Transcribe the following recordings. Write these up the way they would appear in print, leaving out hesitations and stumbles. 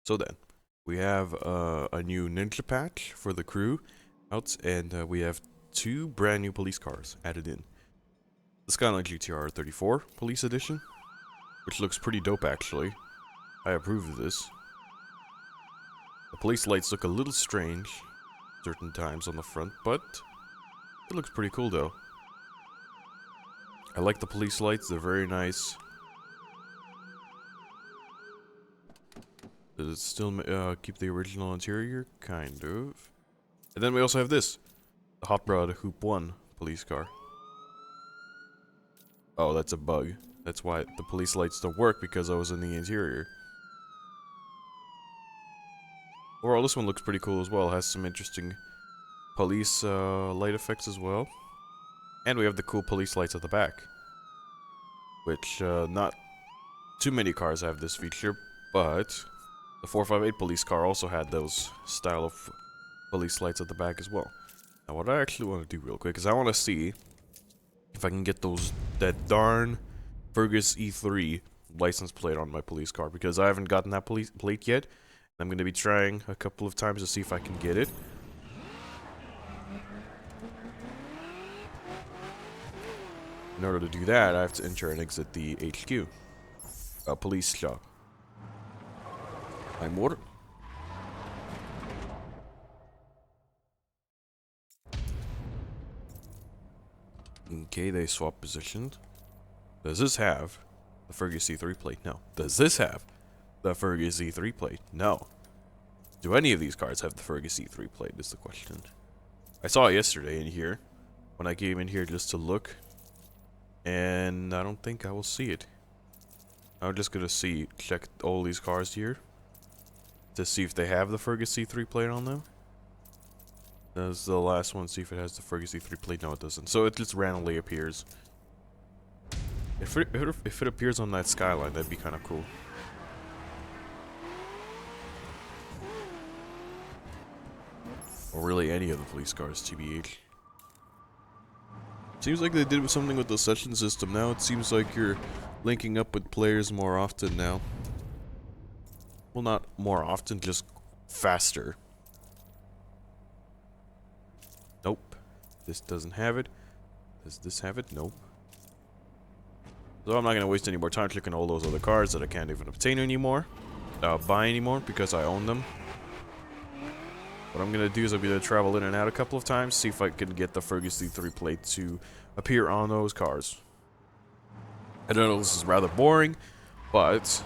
So then, we have a new ninja patch for the crew out, and we have two brand new police cars added in. The Skyline GTR 34 Police Edition, which looks pretty dope actually. I approve of this. The police lights look a little strange certain times on the front, but it looks pretty cool though. I like the police lights, they're very nice. Does it still keep the original interior? Kind of. And then we also have this. The Hotrod Hoop 1 police car. Oh, that's a bug. That's why the police lights don't work, because I was in the interior. Overall, this one looks pretty cool as well. It has some interesting police light effects as well. And we have the cool police lights at the back. Which, not too many cars have this feature, but the 458 police car also had those style of police lights at the back as well. Now what I actually want to do real quick is I want to see if I can get that darn Fergus E3 license plate on my police car, because I haven't gotten that police plate yet. I'm going to be trying a couple of times to see if I can get it. In order to do that, I have to enter and exit the HQ. Police shop. I'm ordered. Okay, they swap positions. Does this have the Fergus E3 plate? No. Does this have the Fergus E3 plate? No. Do any of these cars have the Fergus E3 plate is the question. I saw it yesterday in here, when I came in here just to look, and I don't think I will see it. I'm just gonna check all these cars here to see if they have the Fergus E3 plate on them. That's the last one, see if it has the Fergus E3 plate. No, it doesn't. So it just randomly appears. If it appears on that Skyline, that'd be kind of cool. Or really any of the police cars, TBH. Seems like they did something with the session system. Now it seems like you're linking up with players more often now. Well, not more often, just faster. Nope. This doesn't have it. Does this have it? Nope. So I'm not gonna waste any more time clicking all those other cars that I can't even obtain anymore. Buy anymore, because I own them. What I'm gonna do is I'm gonna travel in and out a couple of times, see if I can get the Fergus E3 plate to appear on those cars. I don't know, this is rather boring, but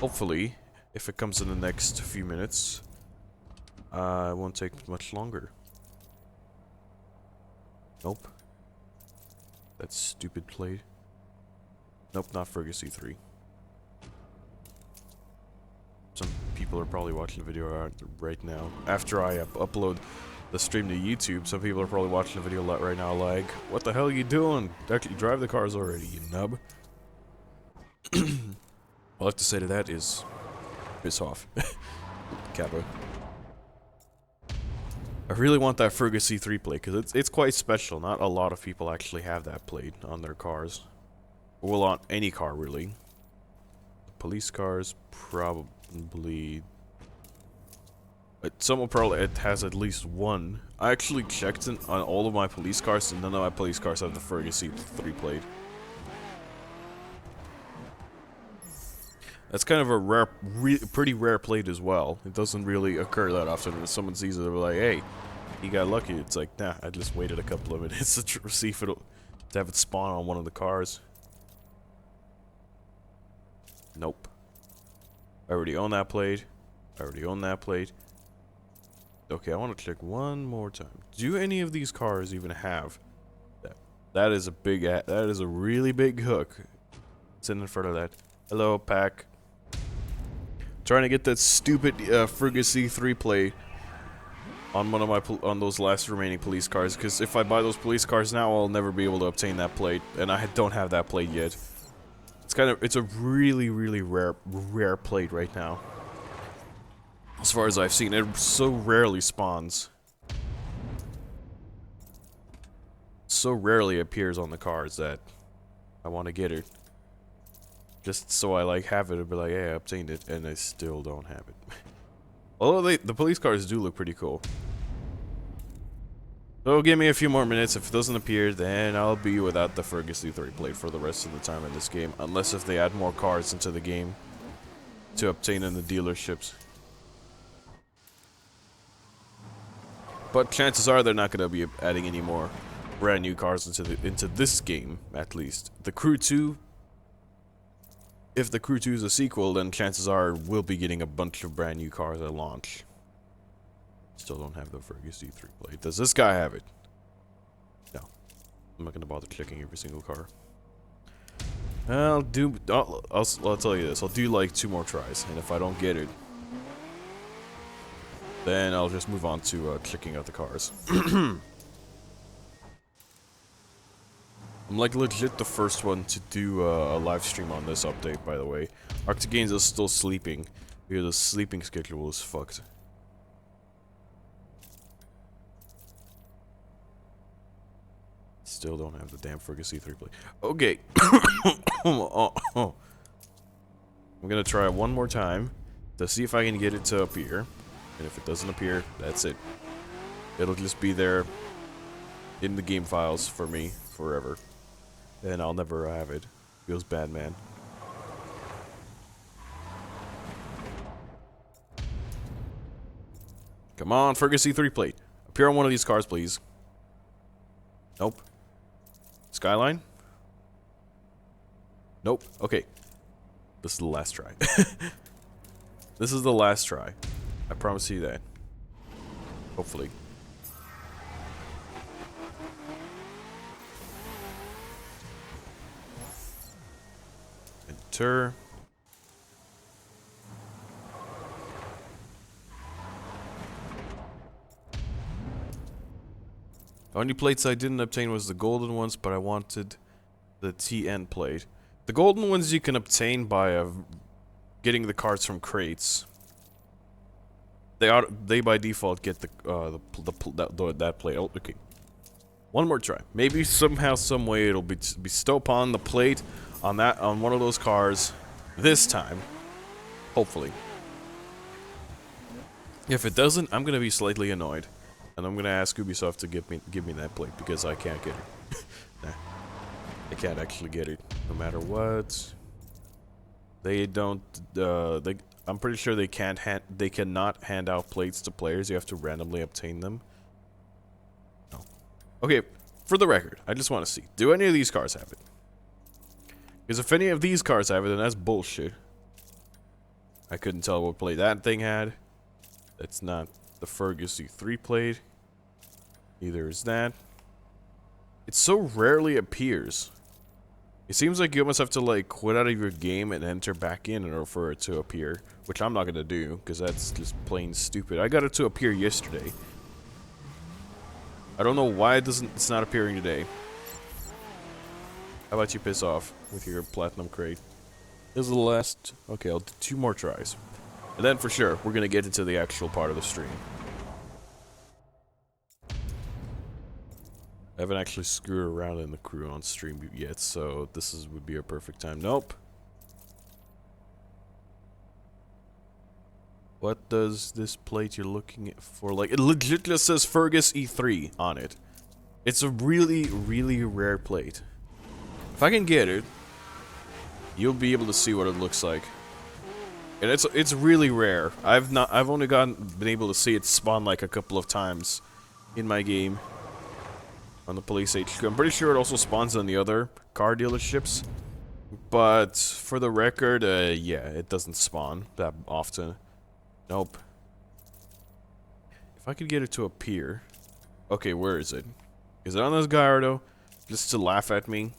hopefully, if it comes in the next few minutes, it won't take much longer. Nope. That stupid plate. Nope, not Fergus E3. Some people are probably watching the video right now. After I upload the stream to YouTube, some people are probably watching the video right now like, what the hell are you doing? Actually drive the cars already, you nub. All I have to say to that is, piss off. Kappa. I really want that Fergus E3 plate, because it's quite special. Not a lot of people actually have that plate on their cars. Well, on any car, really. Police cars, probably... Some will probably... It has at least one. I actually checked on all of my police cars, and none of my police cars have the Fergus E3 plate. That's kind of a pretty rare plate as well. It doesn't really occur that often. When someone sees it, they're like, hey, you got lucky. It's like, nah, I just waited a couple of minutes to see if to have it spawn on one of the cars. Nope. I already own that plate. I already own that plate. Okay, I want to check one more time. Do any of these cars even have that? That is a big, that is a really big hook. Sitting in front of that. Hello, pack. Trying to get that stupid Fergus E3 plate on one of my on those last remaining police cars, because if I buy those police cars now, I'll never be able to obtain that plate, and I don't have that plate yet. It's a really rare plate right now. As far as I've seen, it so rarely spawns. So rarely appears on the cars that I want to get it. Just so I like have it and be like, hey, I obtained it, and I still don't have it. Although the police cars do look pretty cool. So give me a few more minutes. If it doesn't appear, then I'll be without the Fergus E3 plate for the rest of the time in this game. Unless if they add more cars into the game to obtain in the dealerships. But chances are they're not going to be adding any more brand new cars into this game, at least. The Crew 2, if the Crew 2 is a sequel, then chances are we'll be getting a bunch of brand new cars at launch. Still don't have the Fergus E3 plate. Does this guy have it? No. I'm not going to bother checking every single car. I'll tell you this. I'll do like 2 more tries, and if I don't get it, then I'll just move on to checking out the cars. I'm like legit the first one to do a live stream on this update, by the way. Arctic Games is still sleeping because the sleeping schedule is fucked. Still don't have the damn Fergus E3 plate. Okay. I'm gonna try one more time to see if I can get it to appear. And if it doesn't appear, that's it. It'll just be there in the game files for me forever. And I'll never have it. Feels bad, man. Come on, Fergus E3 plate. Appear on one of these cars, please. Nope. Skyline? Nope. Okay. This is the last try. This is the last try. I promise you that. Hopefully. Enter. The only plates I didn't obtain was the golden ones, but I wanted the TN plate. The golden ones you can obtain by getting the cards from crates. They by default get that plate. Oh, okay. One more try. Maybe somehow, some way, it'll be bestow upon the plate on one of those cars this time. Hopefully. If it doesn't, I'm gonna be slightly annoyed. And I'm gonna ask Ubisoft to give me that plate because I can't get it. Nah, I can't actually get it, no matter what. They don't. I'm pretty sure they cannot hand out plates to players. You have to randomly obtain them. No. Okay, for the record, I just want to see. Do any of these cars have it? Because if any of these cars have it, then that's bullshit. I couldn't tell what plate that thing had. That's not the Fergus E3 plate. Neither is that. It so rarely appears. It seems like you almost have to like quit out of your game and enter back in order for it to appear. Which I'm not gonna do, because that's just plain stupid. I got it to appear yesterday. I don't know why it's not appearing today. How about you piss off with your platinum crate? This is the last. Okay, I'll do 2 more tries. And then for sure, we're gonna get into the actual part of the stream. I haven't actually screwed around in the crew on stream yet, so would be a perfect time. Nope. What does this plate you're looking for like? It legit just says Fergus E3 on it. It's a really, really rare plate. If I can get it, you'll be able to see what it looks like. And it's really rare. I've only been able to see it spawn like a couple of times in my game. On the police HQ. I'm pretty sure it also spawns on the other car dealerships. But for the record, yeah, it doesn't spawn that often. Nope. If I could get it to appear. Okay, where is it? Is it on this Gallardo? Just to laugh at me?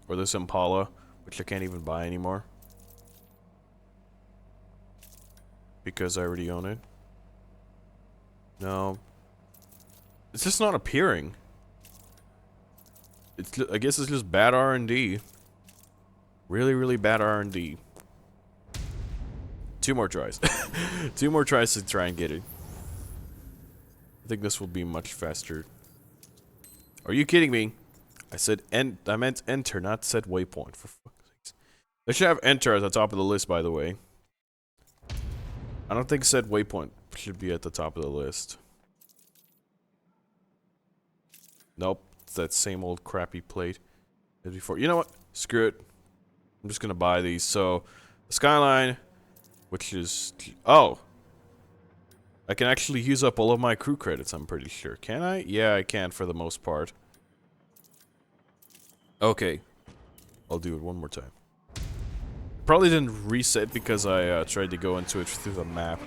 Or this Impala, which I can't even buy anymore. Because I already own it. No. It's just not appearing. I guess it's just bad R&D. Really, really bad R&D. 2 more tries. 2 more tries to try and get it. I think this will be much faster. Are you kidding me? I said I meant enter, not set waypoint. For fuck's sakes. They should have enter at the top of the list, by the way. I don't think set waypoint should be at the top of the list. Nope, it's that same old crappy plate as before. You know what? Screw it. I'm just gonna buy these. So, the Skyline, which is... Oh! I can actually use up all of my crew credits, I'm pretty sure. Can I? Yeah, I can for the most part. Okay. I'll do it one more time. Probably didn't reset because I tried to go into it through the map.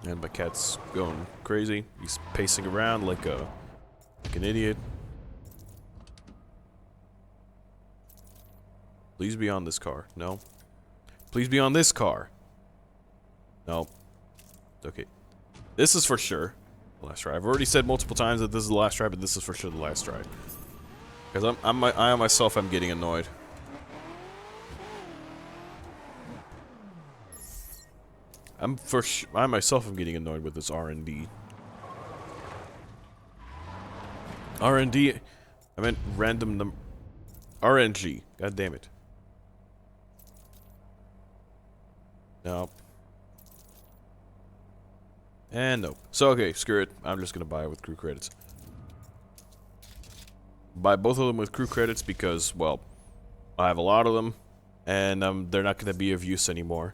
And my cat's going crazy. He's pacing around like an idiot. Please be on this car. No. Please be on this car. No. Okay. This is for sure the last try. I've already said multiple times that this is the last try, but this is for sure the last try. Because I myself am getting annoyed. I myself am getting annoyed with this R&D. R&D, I meant random RNG. God damn it. No. And nope. So okay, screw it. I'm just gonna buy it with crew credits. Buy both of them with crew credits because, well, I have a lot of them, and they're not gonna be of use anymore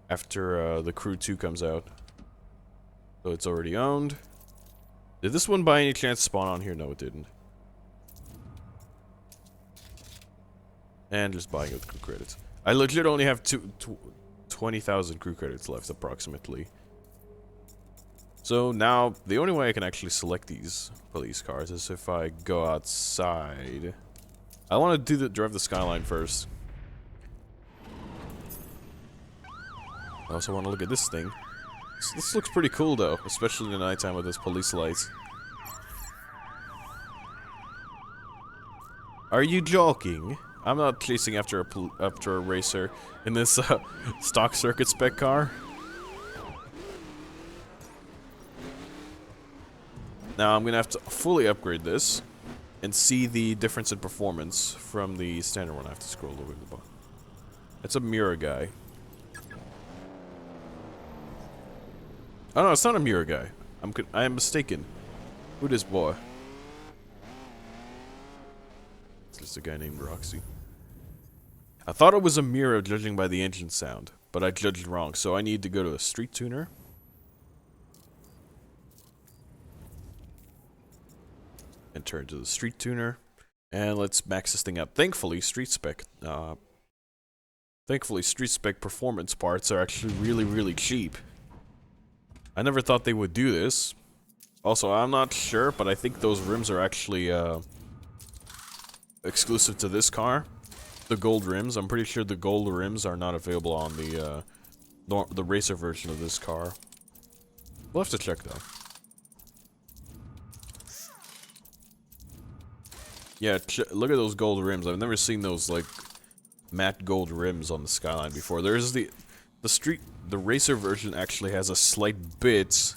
after the Crew 2 comes out. So it's already owned. Did this one by any chance spawn on here? No, it didn't. And just buying it with crew credits. I legit only have 20,000 crew credits left, approximately. So now, the only way I can actually select these police cars is if I go outside. I want to drive the Skyline first. I also want to look at this thing. This looks pretty cool though, especially in the nighttime with those police lights. Are you joking? I'm not chasing after a racer in this stock circuit spec car. Now I'm gonna have to fully upgrade this and see the difference in performance from the standard one. I have to scroll over the bottom. It's a mirror guy. Oh no, it's not a mirror guy. I am mistaken. Who this boy? It's just a guy named Roxy. I thought it was a mirror judging by the engine sound, but I judged wrong, so I need to go to a street tuner. And turn to the street tuner. And let's max this thing up. Thankfully, Street Spec performance parts are actually really, really cheap. I never thought they would do this. Also, I'm not sure, but I think those rims are actually exclusive to this car. The gold rims. I'm pretty sure the gold rims are not available on the racer version of this car. We'll have to check though. Yeah, look at those gold rims. I've never seen those like matte gold rims on the Skyline before. There's the racer version actually has a slight bit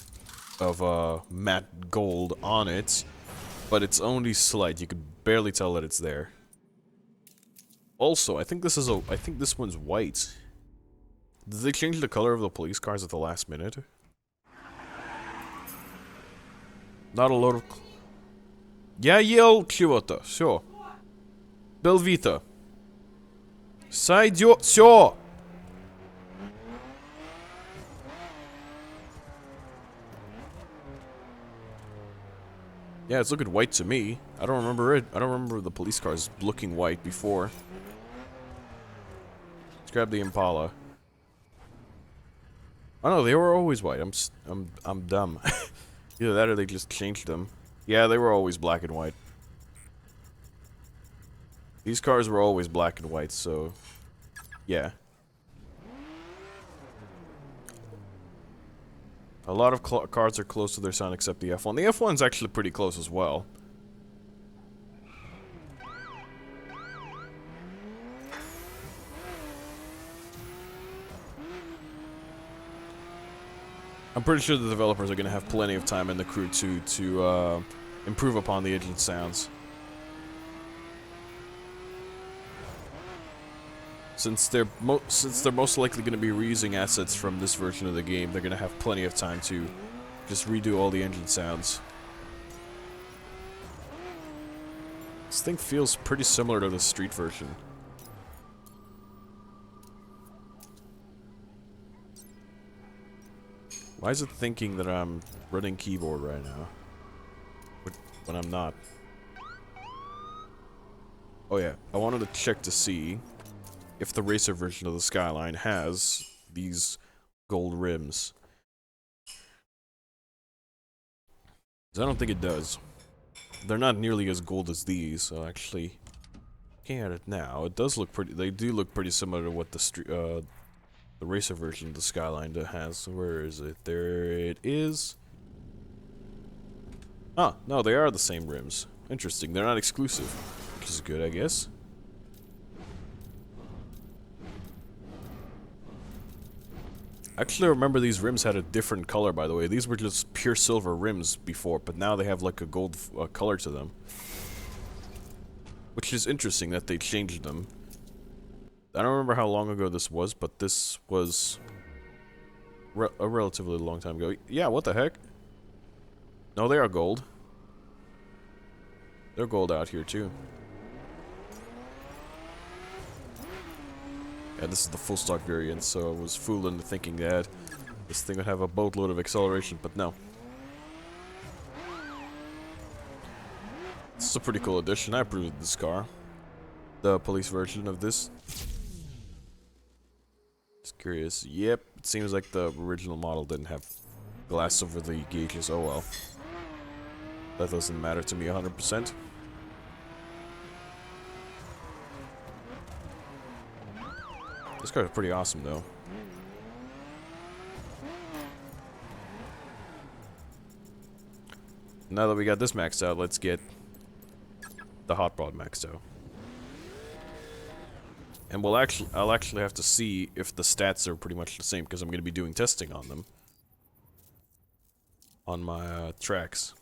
of matte gold on it, but it's only slight. You could barely tell that it's there. Also, I think this one's white. Did they change the color of the police cars at the last minute? Not a lot of... Я ел чего-то, все. Белвита. Сойдет, все. Yeah, it's looking white to me. I don't remember it. I don't remember the police cars looking white before. Let's grab the Impala. Oh no, they were always white. I'm dumb. Either that or they just changed them. Yeah, they were always black and white. These cars were always black and white, so yeah. A lot of cars are close to their sound except the F1. The F1's actually pretty close as well. I'm pretty sure the developers are going to have plenty of time in the crew to improve upon the engine sounds. Since they're most likely going to be reusing assets from this version of the game, they're going to have plenty of time to just redo all the engine sounds. This thing feels pretty similar to the street version. Why is it thinking that I'm running keyboard right now? When I'm not. Oh yeah, I wanted to check to see if the racer version of the Skyline has these gold rims. 'Cause I don't think it does. They're not nearly as gold as these, so actually, looking at it now, it does look pretty. They do look pretty similar to what the racer version of the Skyline has. Where is it? There it is. Ah, no, they are the same rims. Interesting. They're not exclusive, which is good, I guess. Actually, I remember these rims had a different color, by the way. These were just pure silver rims before, but now they have like a gold color to them. Which is interesting that they changed them. I don't remember how long ago this was, but this was a relatively long time ago. Yeah, what the heck? No, they are gold. They're gold out here, too. Yeah, this is the full stock variant, so I was fooled into thinking that this thing would have a boatload of acceleration, but no. This is a pretty cool addition. I approve of this car. The police version of this. Just curious. Yep, it seems like the original model didn't have glass over the gauges. Oh well. That doesn't matter to me 100%. This car is pretty awesome, though. Now that we got this maxed out, let's get the Hotrod maxed out. And I'll actually have to see if the stats are pretty much the same, because I'm going to be doing testing on them. On my tracks.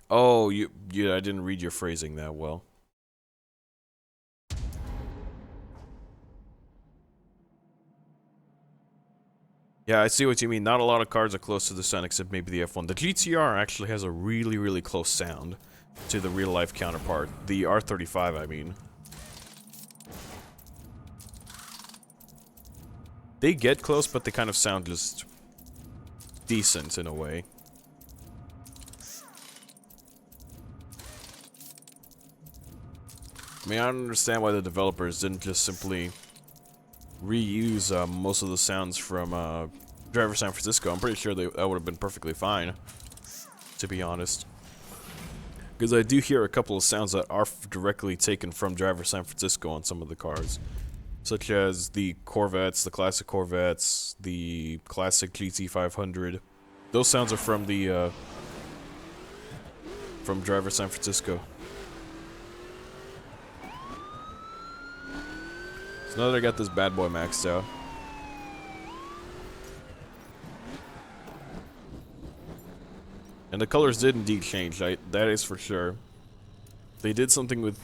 Oh, I didn't read your phrasing that well. Yeah, I see what you mean. Not a lot of cars are close to the sound except maybe the F1. The GTR actually has a really, really close sound to the real-life counterpart. The R35, I mean. They get close, but they kind of sound just decent in a way. I mean, I don't understand why the developers didn't just simply reuse most of the sounds from Driver San Francisco. I'm pretty sure that would have been perfectly fine, to be honest. Because I do hear a couple of sounds that are directly taken from Driver San Francisco on some of the cars. Such as the Corvettes, the classic Corvettes, the classic GT500. Those sounds are from the from Driver San Francisco. So now that I got this bad boy maxed out. And the colors did indeed change, that is for sure. They did something with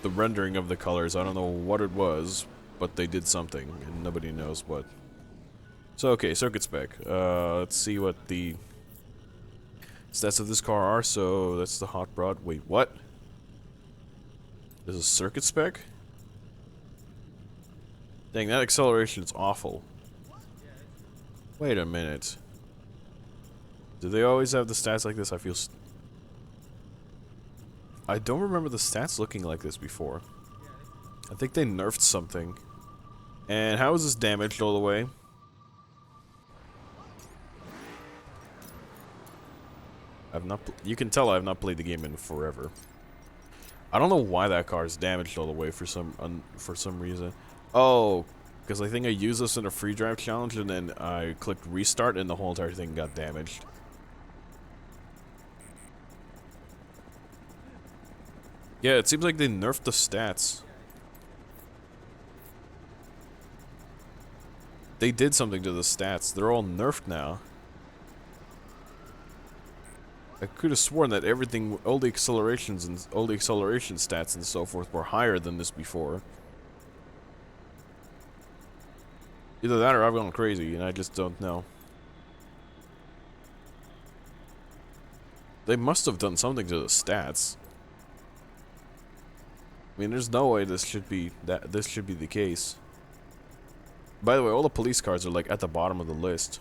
the rendering of the colors. I don't know what it was, but they did something, and nobody knows what. So, okay, circuit spec. Let's see what the stats of this car are. So, that's the Hotrod. Wait, what? There's a circuit spec? Dang, that acceleration is awful. Wait a minute. Do they always have the stats like this? I don't remember the stats looking like this before. I think they nerfed something. And how is this damaged all the way? You can tell I have not played the game in forever. I don't know why that car is damaged all the way for some reason. Oh, because I think I used this in a free drive challenge and then I clicked restart and the whole entire thing got damaged. Yeah, it seems like they nerfed the stats. they did something to the stats. They're all nerfed now. I could have sworn that everything, all the accelerations and all the acceleration stats and so forth were higher than this before. Either that or I've gone crazy and I just don't know. They must have done something to the stats. I mean, there's no way this should be the case. By the way, all the police cars are like at the bottom of the list.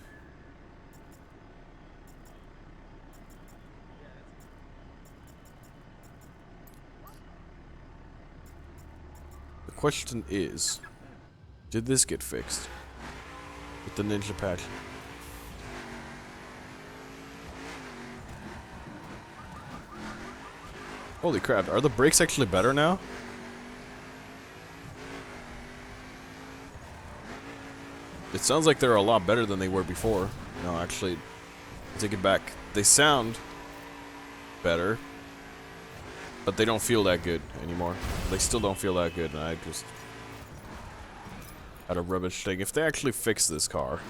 The question is, did this get fixed with the ninja patch? Holy crap, are the brakes actually better now? It sounds like they're a lot better than they were before. No, actually, I take it back. They sound better, but they don't feel that good anymore. They still don't feel that good, and I just had a rubbish thing. If they actually fix this car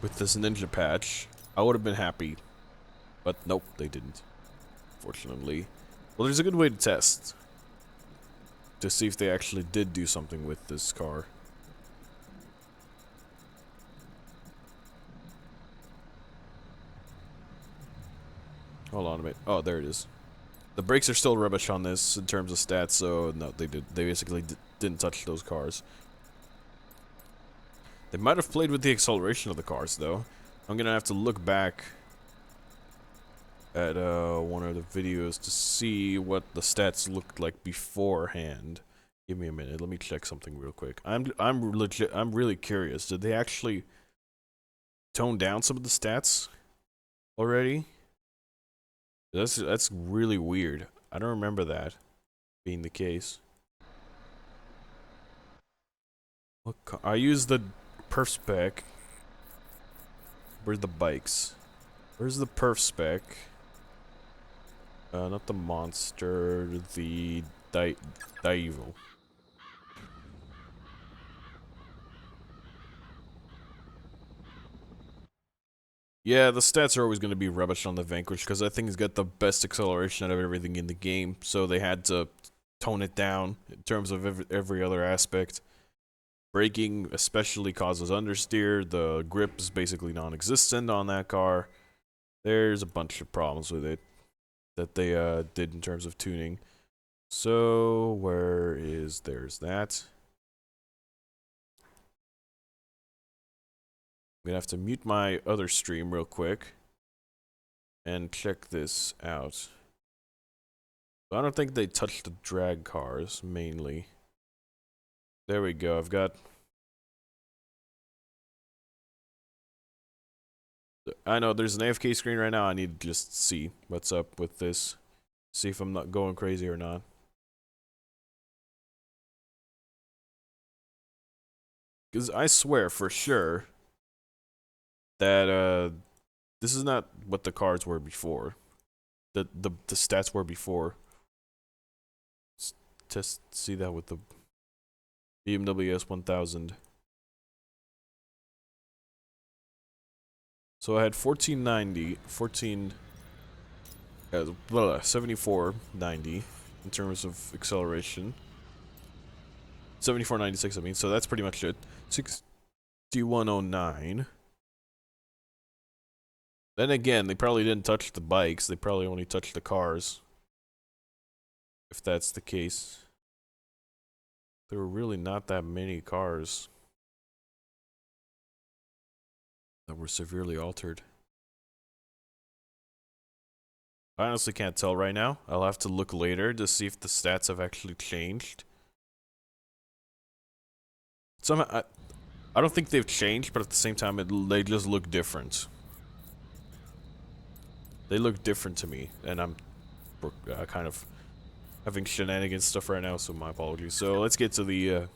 with this ninja patch, I would have been happy. But nope, they didn't. Fortunately. Well, there's a good way to test. To see if they actually did do something with this car. Hold on a minute. Oh, there it is. The brakes are still rubbish on this in terms of stats, so no, they basically didn't touch those cars. They might have played with the acceleration of the cars, though. I'm gonna have to look back at one of the videos to see what the stats looked like beforehand. Give me a minute. Let me check something real quick. I'm really curious. Did they actually tone down some of the stats already? That's really weird. I don't remember that being the case. Look, I used the perf spec. Where's the bikes? Where's the perf spec? Not the monster, the Daivo. Yeah, the stats are always going to be rubbish on the Vanquish because I think it's got the best acceleration out of everything in the game, so they had to tone it down in terms of every other aspect. Braking especially causes understeer, the grip is basically non-existent on that car. There's a bunch of problems with it that they did in terms of tuning. So, there's that. I'm gonna have to mute my other stream real quick and check this out. I don't think they touched the drag cars, mainly. There we go, I've got... I know, there's an AFK screen right now, I need to just see what's up with this. See if I'm not going crazy or not. Because I swear, for sure, that, this is not what the cars were before. The stats were before. Just see that with the BMW S1000. So I had 7490 in terms of acceleration. 7496, I mean, so that's pretty much it. 6109. Then again, they probably didn't touch the bikes, they probably only touched the cars. If that's the case. There were really not that many cars that were severely altered. I honestly can't tell right now. I'll have to look later to see if the stats have actually changed. Somehow, I don't think they've changed, but at the same time, they just look different. They look different to me, and I'm kind of having shenanigans stuff right now, so my apologies. So let's get to the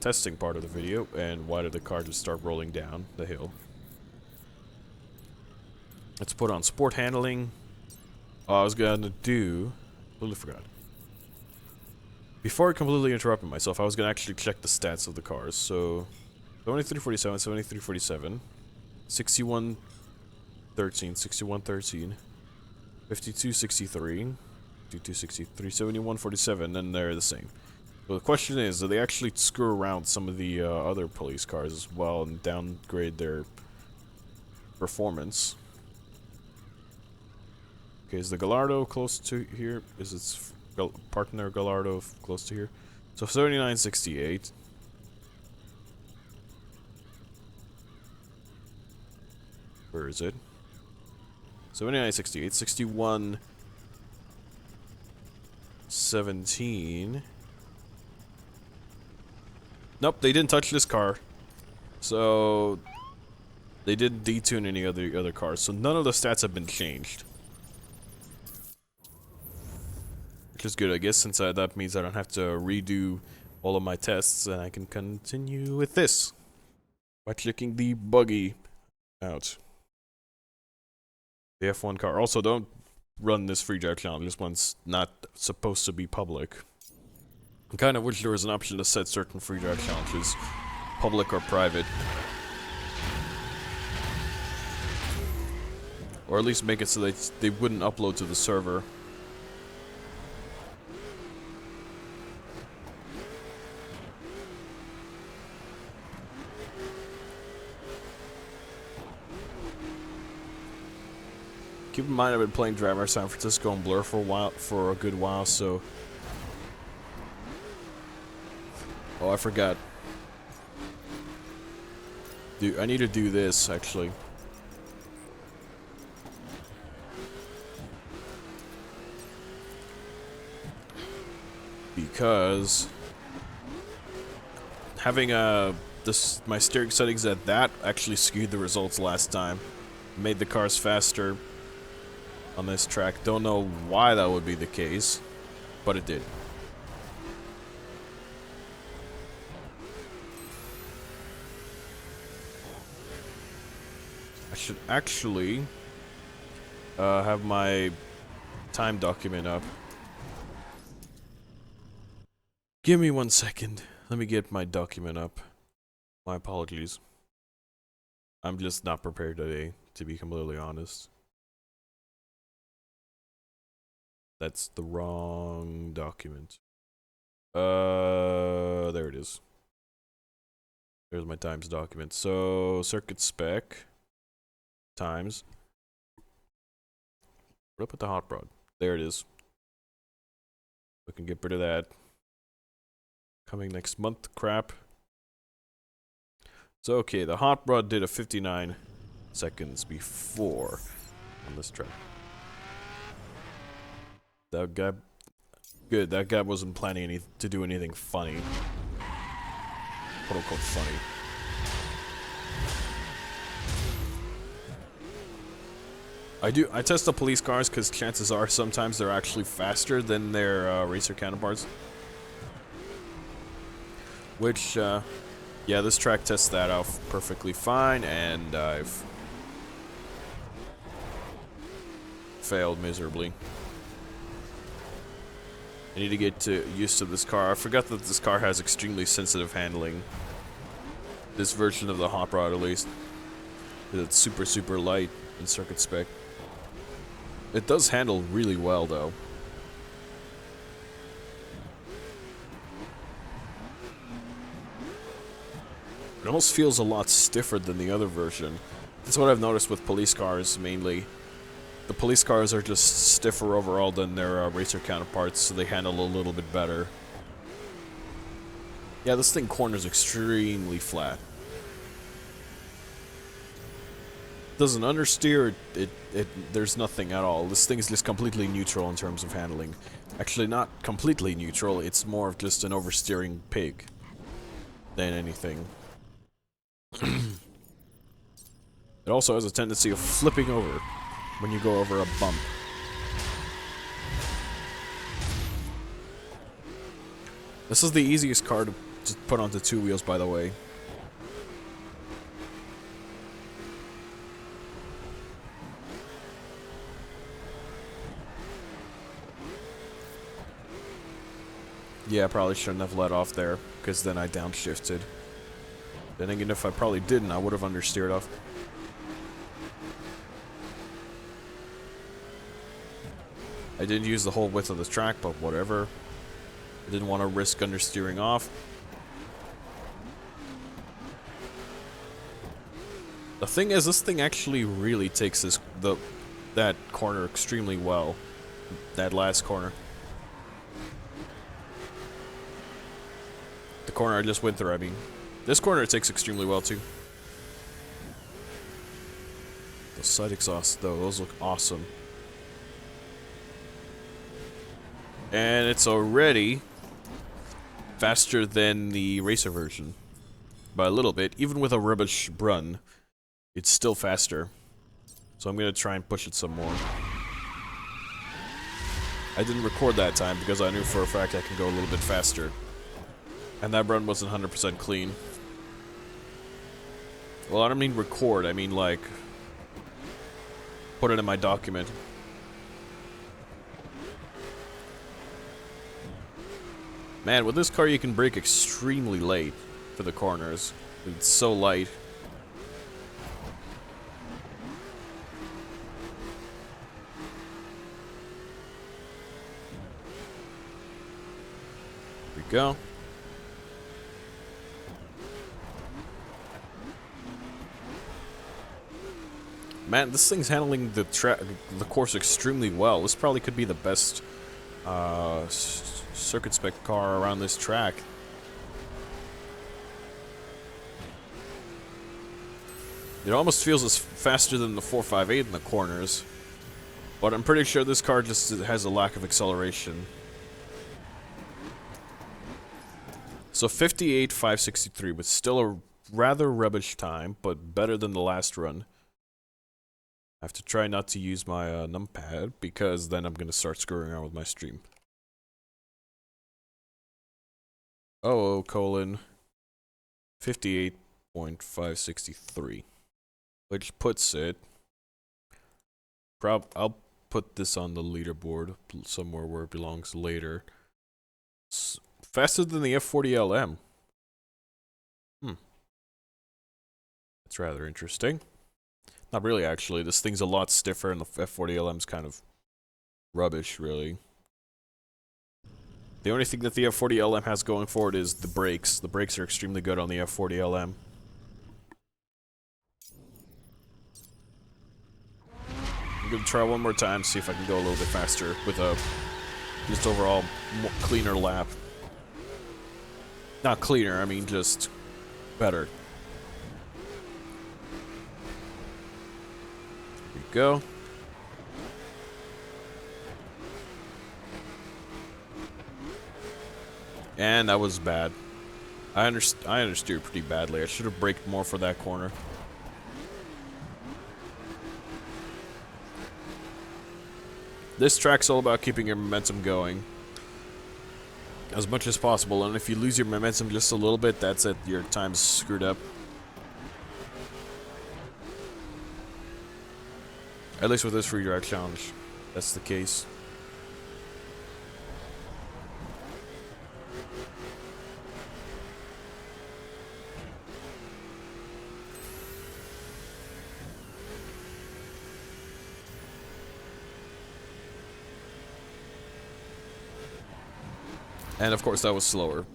testing part of the video, and why did the car just start rolling down the hill? Let's put on sport handling. Oh, I was gonna do... Totally forgot. Before I completely interrupted myself, I was gonna actually check the stats of the cars. So 7347, 7347, 6113, 6113, 5263, 5263, 7147, and they're the same. So the question is, do they actually screw around some of the other police cars as well and downgrade their performance? Okay, is the Gallardo close to here? Is its partner Gallardo close to here? So 7968. Where is it? 7968, 6117. Nope, they didn't touch this car. So they didn't detune any other cars. So none of the stats have been changed. Which is good, I guess, since that means I don't have to redo all of my tests, and I can continue with this by clicking the buggy out. The F1 car. Also, don't run this free drive challenge. This one's not supposed to be public. I kind of wish there was an option to set certain free drive challenges public or private. Or at least make it so that they wouldn't upload to the server. Keep in mind I've been playing Driver San Francisco and Blur for a good while, so... Oh, I forgot. Dude, I need to do this, actually. Because... having my steering settings at that actually skewed the results last time. Made the cars faster on this track. Don't know why that would be the case, but it did. I should actually have my time document up. Give me 1 second. Let me get my document up. My apologies. I'm just not prepared today, to be completely honest. That's the wrong document. There it is. There's my times document. So, circuit spec. Times. Where did I put the hot rod? There it is. We can get rid of that. Coming next month, crap. So, okay, the hot rod did a 59 seconds before on this track. That guy, good. That guy wasn't planning to do anything funny, quote unquote funny. I test the police cars because chances are sometimes they're actually faster than their racer counterparts. Which, yeah, this track tests that out perfectly fine, and I've failed miserably. I need to get used to this car. I forgot that this car has extremely sensitive handling. This version of the hot rod, at least. It's super, super light in circuit spec. It does handle really well, though. It almost feels a lot stiffer than the other version. That's what I've noticed with police cars, mainly. The police cars are just stiffer overall than their racer counterparts, so they handle a little bit better. Yeah, this thing corners extremely flat. Doesn't understeer, there's nothing at all. This thing is just completely neutral in terms of handling. Actually, not completely neutral, it's more of just an oversteering pig than anything. It also has a tendency of flipping over when you go over a bump. This is the easiest car to put onto two wheels, by the way. Yeah, I probably shouldn't have let off there, because then I downshifted. Then again, if I probably didn't, I would have understeered off. I didn't use the whole width of the track, but whatever. I didn't want to risk understeering off. The thing is, this thing actually really takes that corner extremely well. That last corner. The corner I just went through, I mean. This corner it takes extremely well, too. Those side exhausts, though, those look awesome. And it's already faster than the racer version. By a little bit. Even with a rubbish run, it's still faster. So I'm going to try and push it some more. I didn't record that time because I knew for a fact I can go a little bit faster. And that run wasn't 100% clean. Well, I don't mean record, I mean like put it in my document. Man, with this car you can brake extremely late for the corners. It's so light. Here we go. Man, this thing's handling the course extremely well. This probably could be the best circuit spec car around this track. It almost feels as faster than the 458 in the corners, but I'm pretty sure this car just has a lack of acceleration. So 58,563, but still a rather rubbish time, but better than the last run. I have to try not to use my numpad, because then I'm going to start screwing around with my stream. Oh, colon 58.563, which puts it. I'll put this on the leaderboard somewhere where it belongs later. It's faster than the F40LM. That's rather interesting. Not really, actually. This thing's a lot stiffer, and the F40LM's kind of rubbish, really. The only thing that the F40LM has going for it is the brakes. The brakes are extremely good on the F40LM. I'm gonna try one more time, see if I can go a little bit faster with a just overall cleaner lap. Not cleaner, I mean just better. Here we go. And that was bad. I understeered pretty badly. I should have braked more for that corner. This track's all about keeping your momentum going as much as possible, and if you lose your momentum just a little bit, that's it. Your time's screwed up. At least with this free drive challenge, that's the case. And of course that was slower,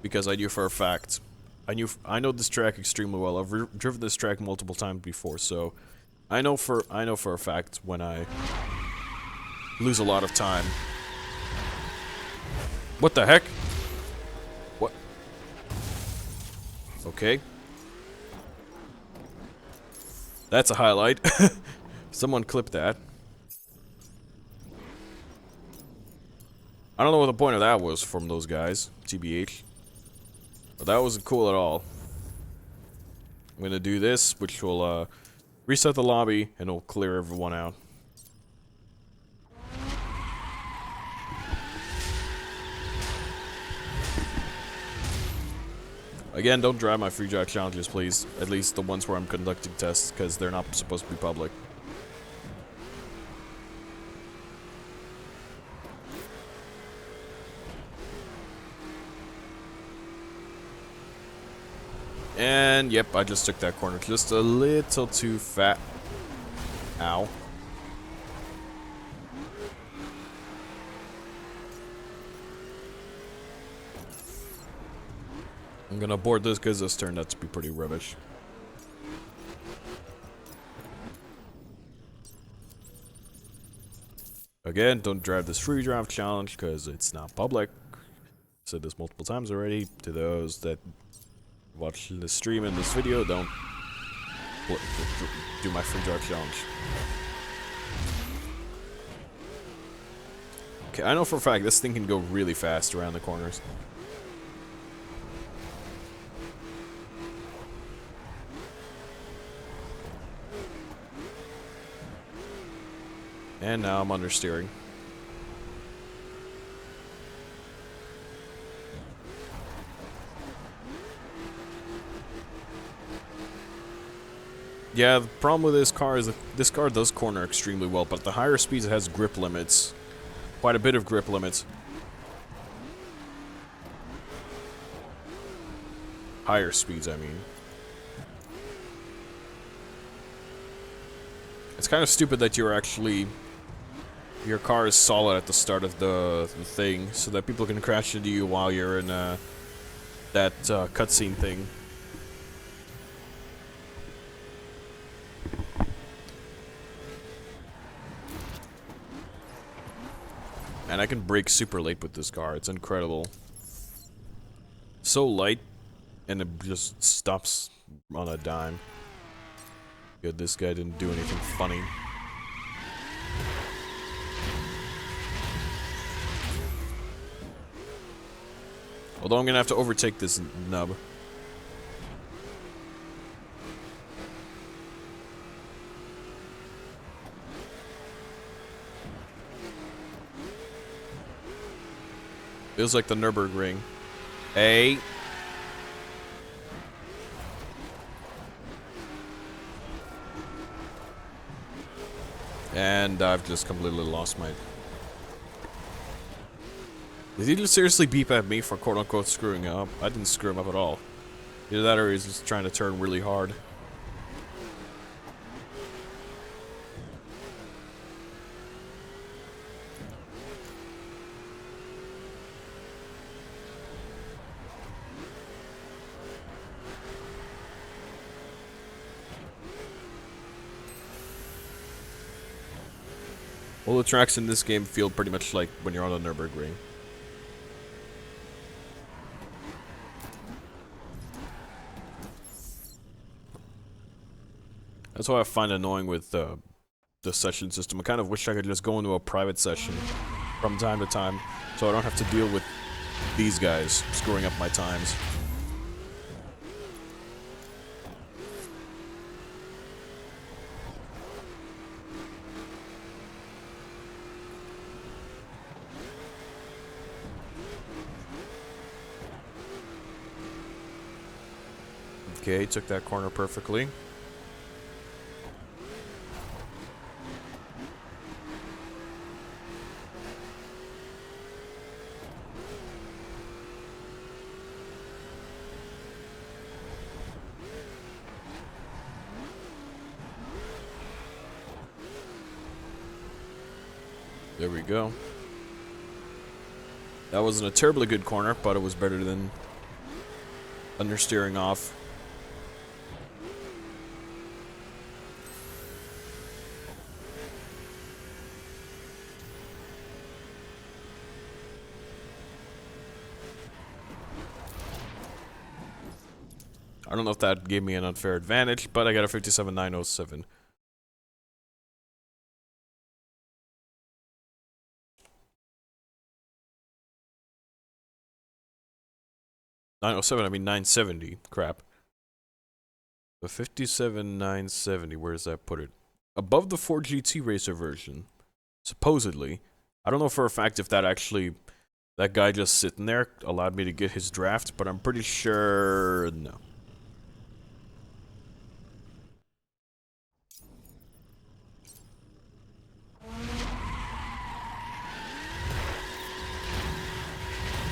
because I knew for a fact, I know this track extremely well. I've driven this track multiple times before, so I know for a fact when I lose a lot of time. What the heck? What? Okay. That's a highlight. Someone clipped that. I don't know what the point of that was from those guys, TBH. But that wasn't cool at all. I'm gonna do this, which will reset the lobby, and it'll clear everyone out. Again, don't drive my free drive challenges, please. At least the ones where I'm conducting tests, because they're not supposed to be public. And, yep, I just took that corner just a little too fat. Ow. I'm gonna board this because this turned out to be pretty rubbish. Again, don't drive this free draft challenge because it's not public. I've said this multiple times already. To those that watch the stream in this video, don't do my free draft challenge. Okay, I know for a fact this thing can go really fast around the corners. And now I'm understeering. Yeah, the problem with this car is that this car does corner extremely well, but at the higher speeds it has grip limits. Quite a bit of grip limits. Higher speeds, I mean. It's kind of stupid that you're actually... Your car is solid at the start of the thing, so that people can crash into you while you're in that cutscene thing. And I can brake super late with this car, it's incredible. So light, and it just stops on a dime. Good, this guy didn't do anything funny. Although I'm gonna have to overtake this nub. Feels like the Nürburgring. Hey. And I've just completely lost my... Did he just seriously beep at me for quote-unquote screwing up? I didn't screw him up at all. Either that or he's just trying to turn really hard. All the tracks in this game feel pretty much like when you're on the Nürburgring. That's what I find annoying with the session system. I kind of wish I could just go into a private session from time to time, so I don't have to deal with these guys screwing up my times. Okay, took that corner perfectly. There we go. That wasn't a terribly good corner, but it was better than understeering off. I don't know if that gave me an unfair advantage, but I got a 57.907. .907, I mean 970. Crap. The 57.970, where does that put it? Above the 4GT Racer version. Supposedly. I don't know for a fact if that actually... That guy just sitting there allowed me to get his draft, but I'm pretty sure... no.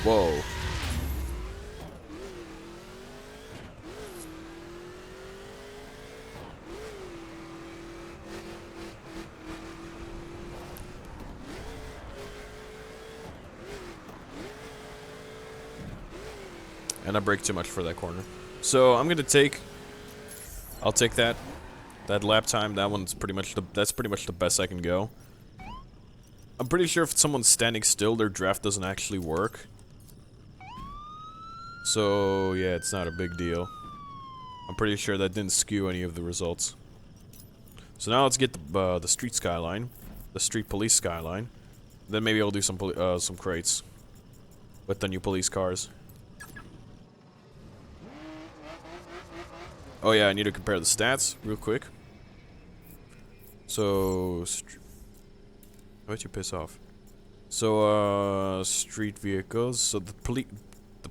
Whoa. And I brake too much for that corner. So I'm gonna take... I'll take that. That lap time, that's pretty much the best I can go. I'm pretty sure if someone's standing still, their draft doesn't actually work. So, yeah, it's not a big deal. I'm pretty sure that didn't skew any of the results. So now let's get the street skyline. The street police skyline. Then maybe I'll do some crates. With the new police cars. Oh yeah, I need to compare the stats real quick. So... Why'd you piss off? So, street vehicles. So the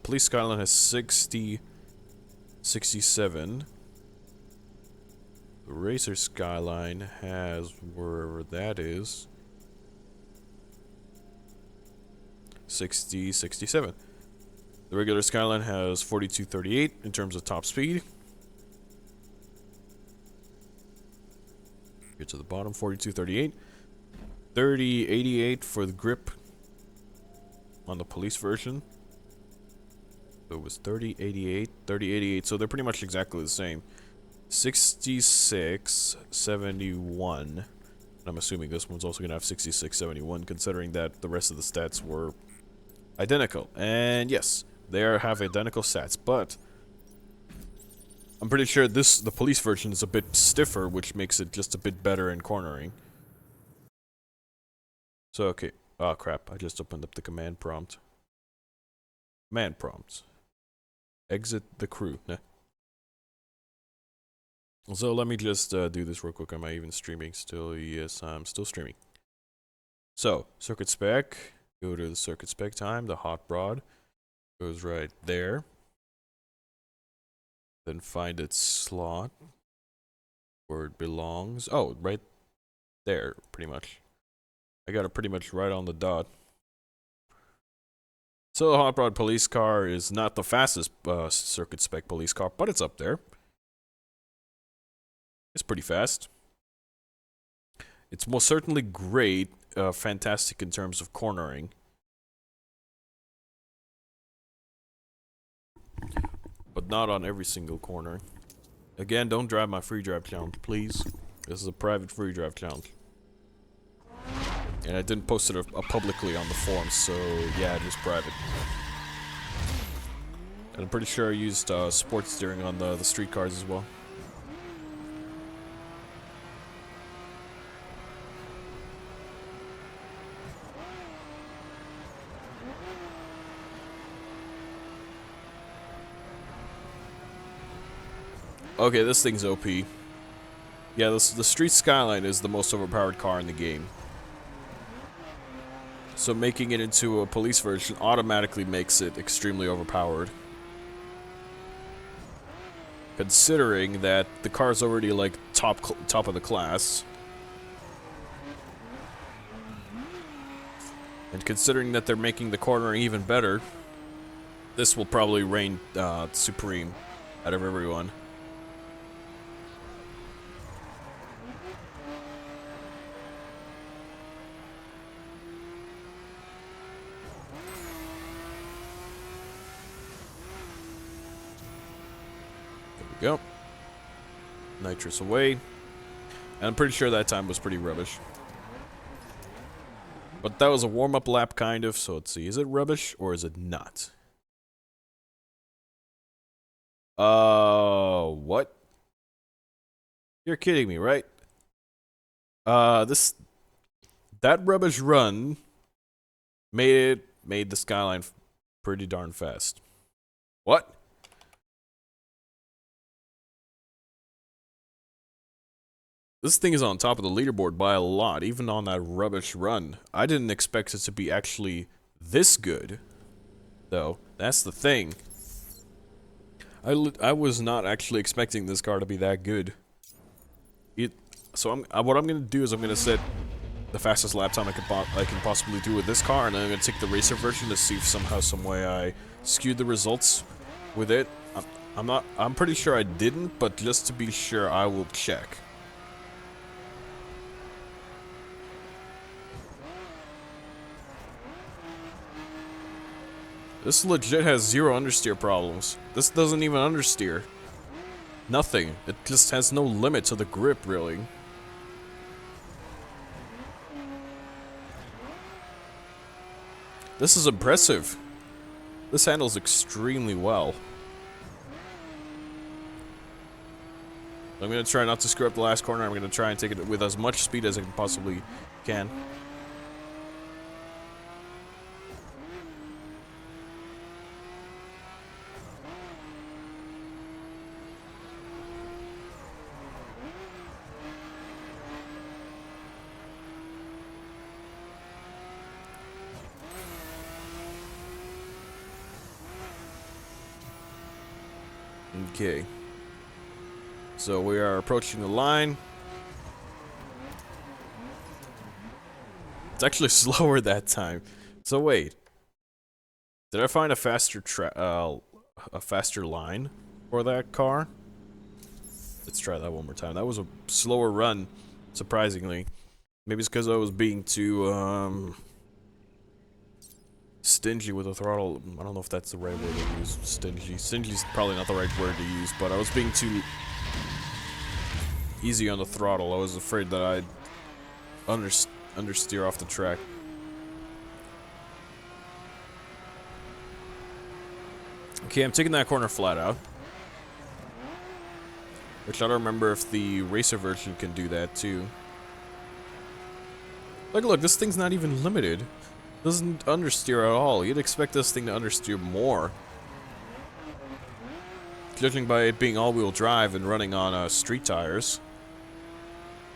police skyline has 67. The racer skyline has, wherever that is, 67. The regular skyline has 4238 in terms of top speed. Get to the bottom, 4238. 3088 for the grip on the police version. So it was 3088, so they're pretty much exactly the same. 6671. I'm assuming this one's also gonna have 6671, considering that the rest of the stats were identical. And yes, they have identical stats, but I'm pretty sure the police version is a bit stiffer, which makes it just a bit better in cornering. So okay, oh crap, I just opened up the command prompt. Command prompts. Exit the crew. Nah. So let me just do this real quick. Am I even streaming still? Yes, I'm still streaming. So, circuit spec. Go to the circuit spec time. The Hotrod goes right there. Then find its slot where it belongs. Oh, right there, pretty much. I got it pretty much right on the dot. So the Hotrod police car is not the fastest circuit spec police car, but it's up there. It's pretty fast. It's most certainly great, fantastic in terms of cornering. But not on every single corner. Again, don't drive my free drive challenge, please. This is a private free drive challenge. And I didn't post it publicly on the forums, so yeah, just private. And I'm pretty sure I used sports steering on the street cars as well. Okay, this thing's OP. Yeah, the street Skyline is the most overpowered car in the game. So making it into a police version automatically makes it extremely overpowered. Considering that the car's already like top of the class. And considering that they're making the cornering even better, this will probably reign supreme out of everyone. Go. Nitrous away. And I'm pretty sure that time was pretty rubbish. But that was a warm-up lap, kind of, so let's see. Is it rubbish, or is it not? What? You're kidding me, right? That rubbish run made the Skyline pretty darn fast. What? This thing is on top of the leaderboard by a lot, even on that rubbish run. I didn't expect it to be actually this good, though. That's the thing. I was not actually expecting this car to be that good. So what I'm gonna do is I'm gonna set the fastest lap time I can possibly do with this car, and then I'm gonna take the racer version to see if somehow, some way I skewed the results with it. I'm pretty sure I didn't, but just to be sure, I will check. This legit has zero understeer problems. This doesn't even understeer. Nothing. It just has no limit to the grip, really. This is impressive. This handles extremely well. I'm gonna try not to screw up the last corner. I'm gonna try and take it with as much speed as I possibly can. Okay. So we are approaching the line. It's actually slower that time. So wait. Did I find a faster line for that car? Let's try that one more time. That was a slower run, surprisingly. Maybe it's because I was being too stingy with the throttle. I don't know if that's the right word to use. Stingy. Stingy's probably not the right word to use, but I was being too easy on the throttle. I was afraid that I'd understeer off the track. Okay, I'm taking that corner flat out. Which I don't remember if the racer version can do that too. Like, look, this thing's not even limited. Doesn't understeer at all. You'd expect this thing to understeer more. Judging by it being all-wheel drive and running on street tires.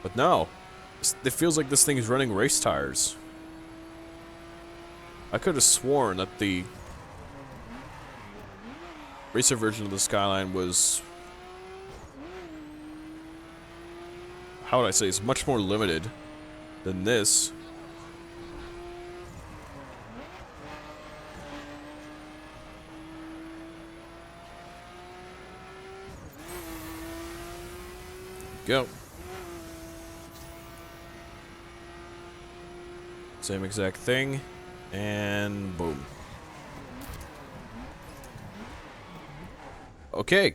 But no. It feels like this thing is running race tires. I could have sworn that the racer version of the Skyline was... how would I say? It's much more limited than this. Go. Same exact thing. And boom. Okay.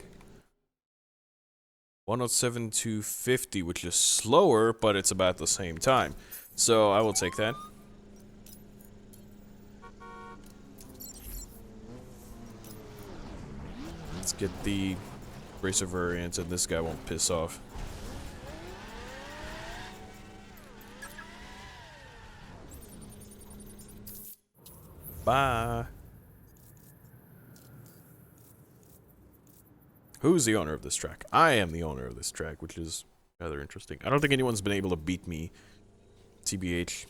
107 to 50, which is slower, but it's about the same time. So I will take that. Let's get the racer variant, and this guy won't piss off. Bye. Who's the owner of this track? I am the owner of this track, which is rather interesting. I don't think anyone's been able to beat me, TBH.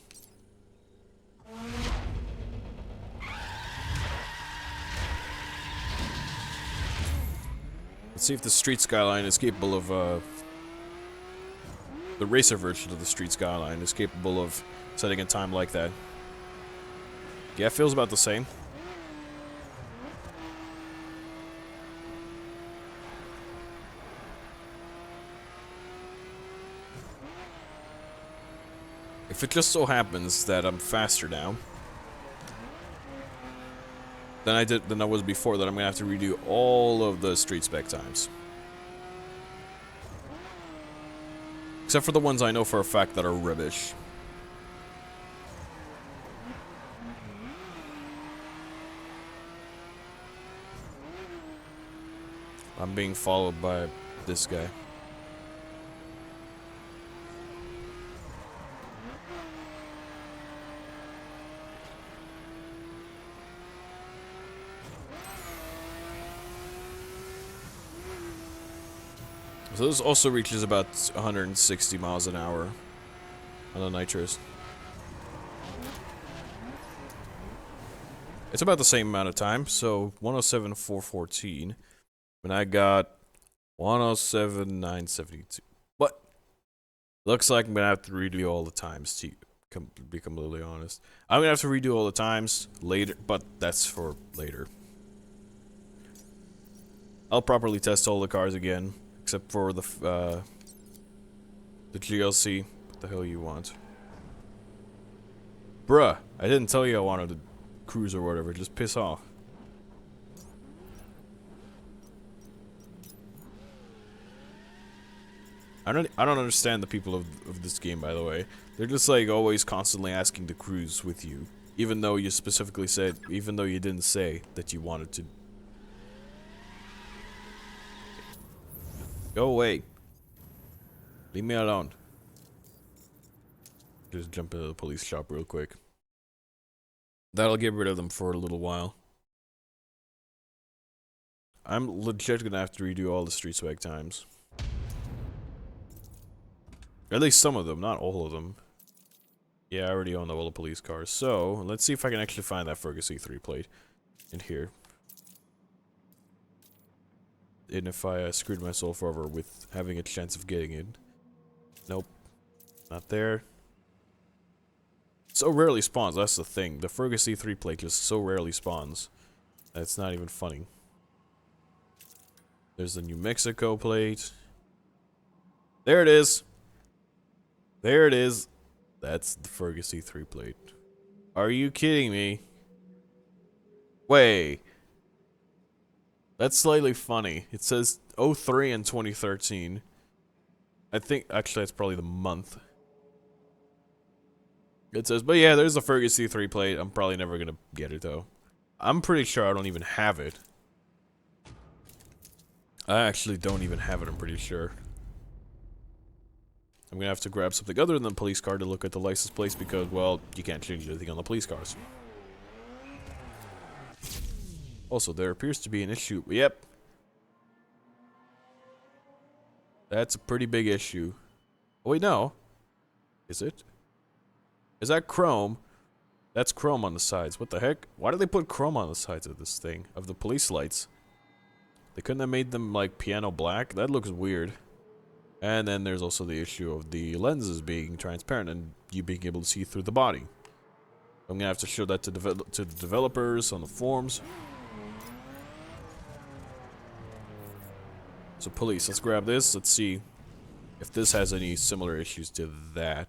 Let's see if the Street Skyline is capable of, the racer version of the Street Skyline is capable of setting a time like that. Yeah, it feels about the same. If it just so happens that I'm faster now than I was before, that I'm gonna have to redo all of the street spec times. Except for the ones I know for a fact that are rubbish. I'm being followed by this guy. So this also reaches about 160 miles an hour on the nitros. It's about the same amount of time, so 107,414. And I got 107,972. But looks like I'm gonna have to redo all the times to be completely honest. I'm gonna have to redo all the times later, but that's for later. I'll properly test all the cars again. Except for the GLC. What the hell you want? Bruh, I didn't tell you I wanted to cruise or whatever. Just piss off. I don't understand the people of this game, by the way. They're just like always constantly asking to cruise with you, even though you specifically said, even though you didn't say that you wanted to. Go away. Leave me alone. Just jump into the police shop real quick. That'll get rid of them for a little while. I'm legit gonna have to redo all the street spec times. At least some of them, not all of them. Yeah, I already own all the police cars. So, let's see if I can actually find that Fergus E3 plate in here. And if I screwed myself over with having a chance of getting it. Nope. Not there. So rarely spawns, that's the thing. The Fergus E3 plate just so rarely spawns. That's not even funny. There's the New Mexico plate. There it is. There it is. That's the Fergus E3 plate. Are you kidding me? Wait. That's slightly funny. It says 03 and 2013. I think, actually, that's probably the month. It says, but yeah, there's the Fergus E3 plate. I'm probably never gonna get it, though. I'm pretty sure I don't even have it. I actually don't even have it, I'm pretty sure. I'm gonna have to grab something other than the police car to look at the license plates because, well, you can't change anything on the police cars. Also, there appears to be an issue. Yep. That's a pretty big issue. Oh, wait, no. Is it? Is that chrome? That's chrome on the sides. What the heck? Why did they put chrome on the sides of this thing? Of the police lights? They couldn't have made them, like, piano black? That looks weird. And then there's also the issue of the lenses being transparent and you being able to see through the body. I'm gonna have to show that to the developers on the forums. So police, let's grab this. Let's see if this has any similar issues to that.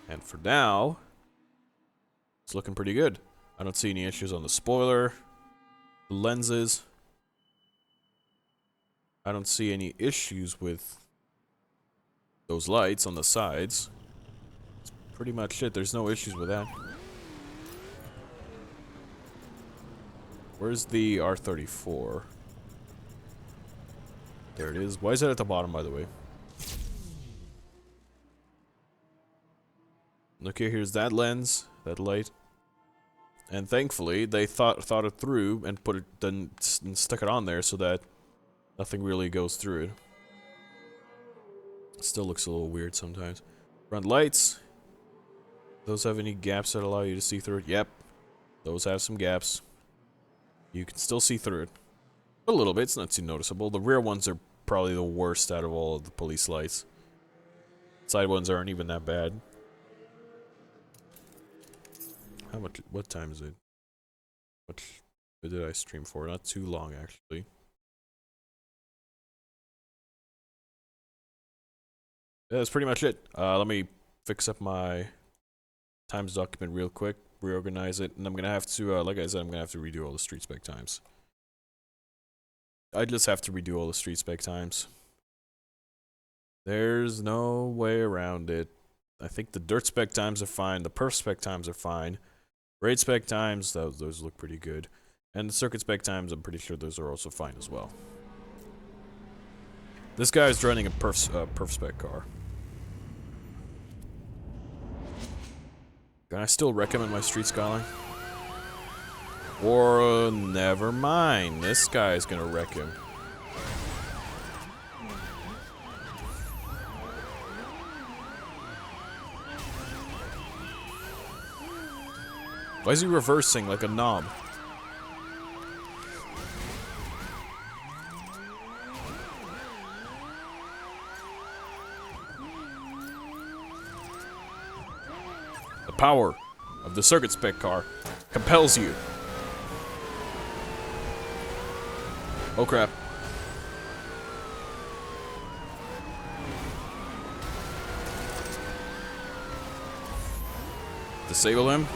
And for now, it's looking pretty good. I don't see any issues on the spoiler, the lenses. I don't see any issues with those lights on the sides. That's pretty much it. There's no issues with that. Where's the R34? There it is. Why is it at the bottom, by the way? Okay, here's that lens, that light. And thankfully, they thought it through and put it, then stuck it on there so that nothing really goes through it. Still looks a little weird sometimes. Front lights. Those have any gaps that allow you to see through it? Yep. Those have some gaps. You can still see through it. A little bit, it's not too noticeable. The rear ones are probably the worst out of all of the police lights. Side ones aren't even that bad. How much, what time is it? What did I stream for? Not too long, actually. Yeah, that's pretty much it. Let me fix up my times document real quick, reorganize it, and I'm gonna have to, like I said, I'm gonna have to redo all the street spec times. I just have to redo all the street spec times. There's no way around it. I think the dirt spec times are fine, the perf spec times are fine. Raid spec times, those look pretty good. And the circuit spec times, I'm pretty sure those are also fine as well. This guy's running a perf spec car. Can I still recommend my street Skyline? Or, never mind. This guy's gonna wreck him. Why is he reversing like a knob? The power of the circuit spec car compels you. Oh crap. Disable him.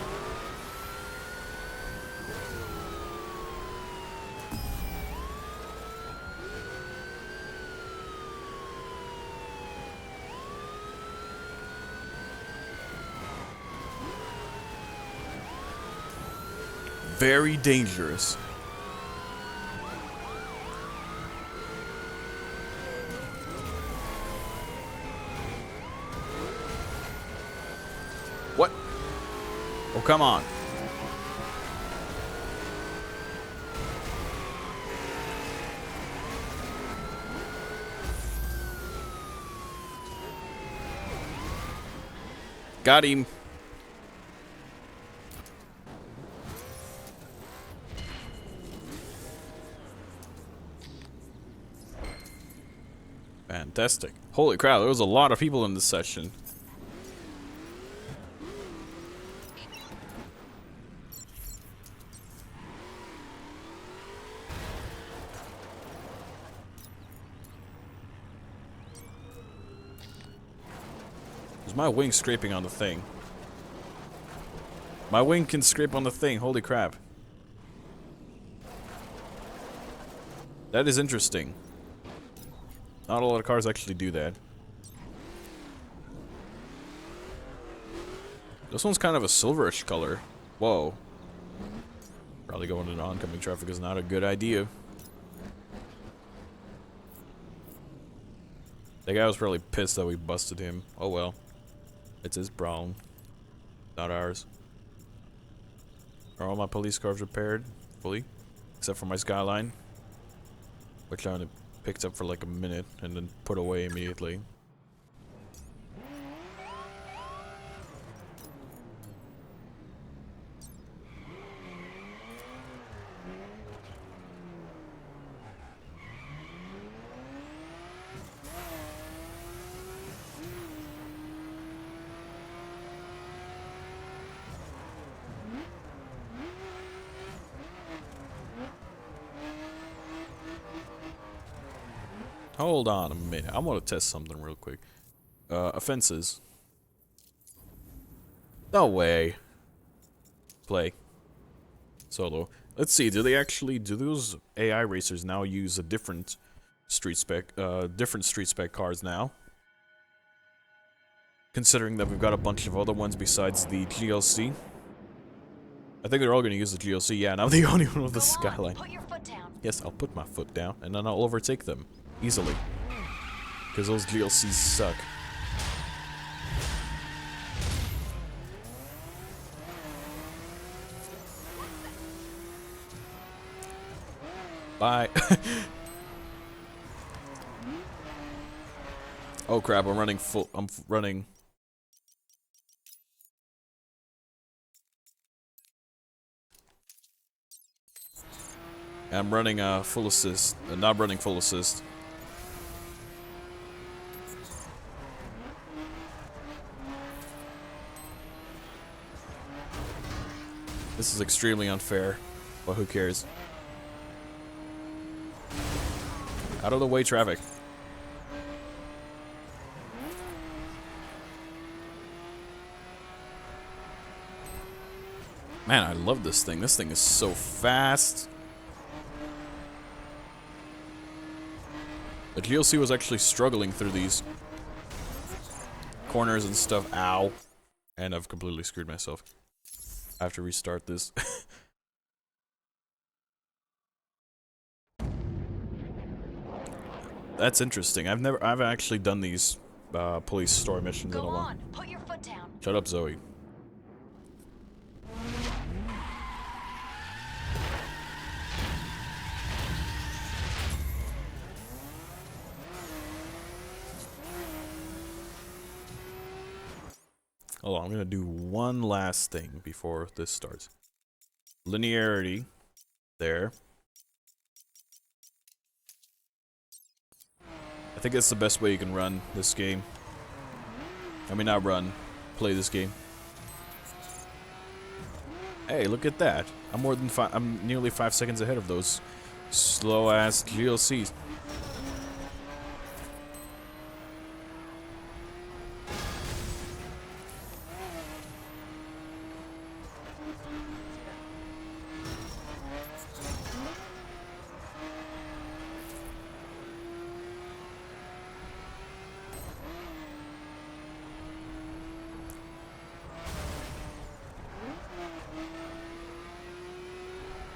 very dangerous. What? Oh, come on. Got him. Fantastic. Holy crap, there was a lot of people in this session. Is my wing scraping on the thing? My wing can scrape on the thing, holy crap. That is interesting. Not a lot of cars actually do that. This one's kind of a silverish color. Whoa. Probably going into oncoming traffic is not a good idea. That guy was probably pissed that we busted him. Oh well. It's his problem. Not ours. Are all my police cars repaired? Fully? Except for my Skyline. Which I only picked up for like a minute and then put away immediately. Hold on a minute. I want to test something real quick. Offenses. No way. Play. Solo. Let's see. Do those AI racers now use a different street spec cars now? Considering that we've got a bunch of other ones besides the GLC. I think they're all going to use the GLC. Yeah, and I'm the only one with the Skyline. Put your foot down. Yes, I'll put my foot down, and then I'll overtake them. Easily. Because those GLCs suck. Bye. Oh crap, I'm running full. I'm running. I'm running full assist. Not running full assist. This is extremely unfair, but who cares? Out of the way, traffic. Man, I love this thing. This thing is so fast. The GLC was actually struggling through these corners and stuff. Ow. And I've completely screwed myself. I have to restart this. That's interesting. I've actually done these police story missions in a while. Put your foot down. Shut up, Zoe. Hold on, I'm gonna do one last thing before this starts. Linearity. There. I think that's the best way you can run this game. I mean, not run. Play this game. Hey, look at that. I'm nearly 5 seconds ahead of those slow-ass GLCs.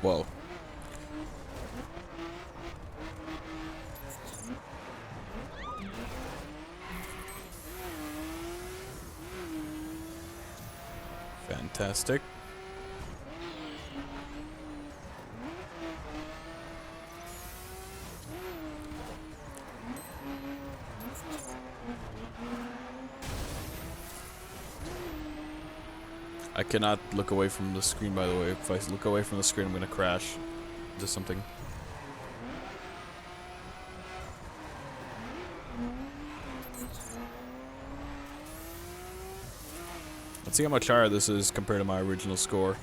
Whoa. Fantastic. I cannot look away from the screen, by the way. If I look away from the screen, I'm gonna crash into something. Let's see how much higher this is compared to my original score.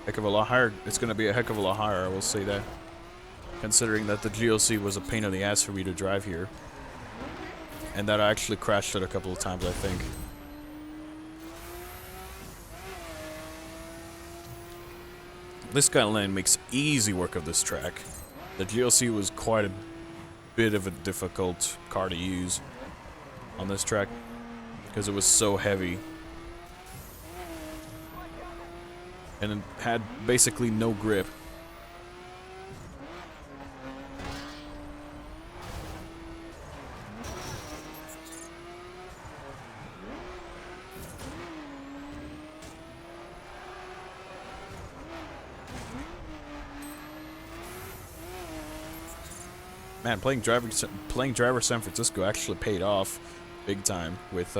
Heck of a lot higher. It's gonna be a heck of a lot higher, I will say that. Considering that the GLC was a pain in the ass for me to drive here. And that I actually crashed it a couple of times, I think. This Skyline makes easy work of this track. The GLC was quite a bit of a difficult car to use on this track because it was so heavy. And it had basically no grip. Man, playing driver San Francisco actually paid off big time with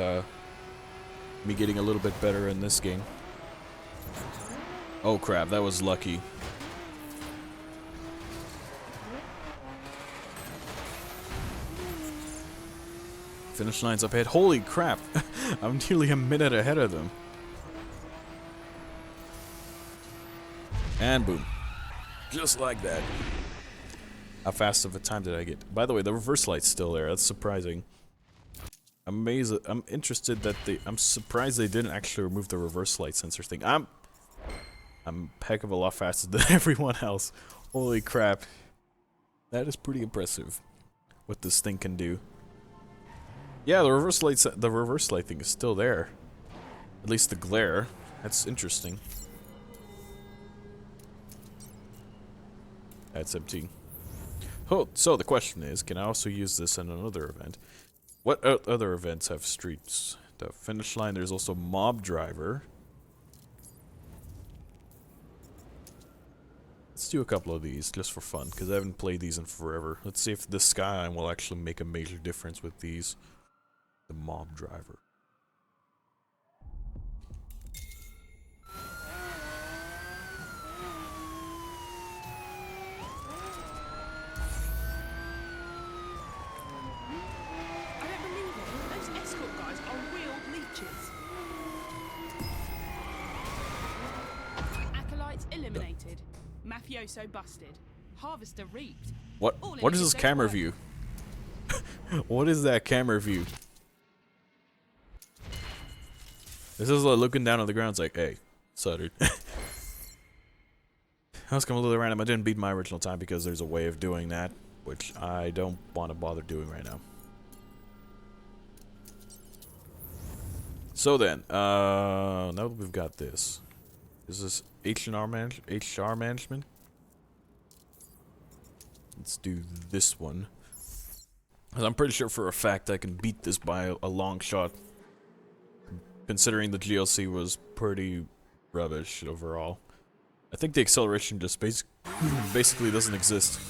me getting a little bit better in this game. Oh crap, that was lucky. Finish line's up ahead. Holy crap! I'm nearly a minute ahead of them. And boom. Just like that. How fast of a time did I get? By the way, the reverse light's still there. That's surprising. I'm amazed. I'm interested that I'm surprised they didn't actually remove the reverse light sensor thing. I'm a heck of a lot faster than everyone else. Holy crap. That is pretty impressive. What this thing can do. Yeah, the reverse light thing is still there. At least the glare. That's interesting. That's empty. Oh, so the question is, can I also use this in another event? What other events have streets? The finish line, there's also mob driver. Let's do a couple of these just for fun, because I haven't played these in forever. Let's see if the Skyline will actually make a major difference with these. The mob driver. Eliminated. Mafioso busted. Harvester reaped. What is this camera view? What is that camera view? This is like looking down on the ground. It's like, hey, Sutter. I was coming a little random. I didn't beat my original time because there's a way of doing that, which I don't want to bother doing right now. So then, now that we've got this, is this HR management? Let's do this one. 'Cause I'm pretty sure for a fact I can beat this by a long shot. Considering the GLC was pretty rubbish overall. I think the acceleration just basically doesn't exist.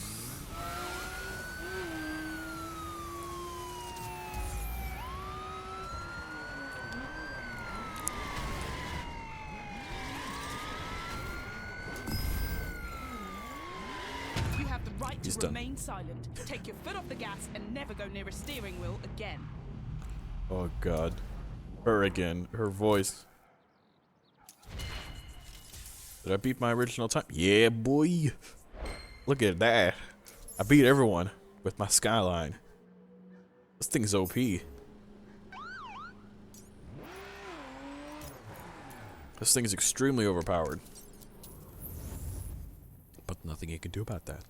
To remain silent. Take your foot off the gas and never go near a steering wheel again. Oh god. Her again. Her voice. Did I beat my original time? Yeah, boy. Look at that. I beat everyone with my Skyline. This thing's OP. This thing is extremely overpowered. But nothing you can do about that.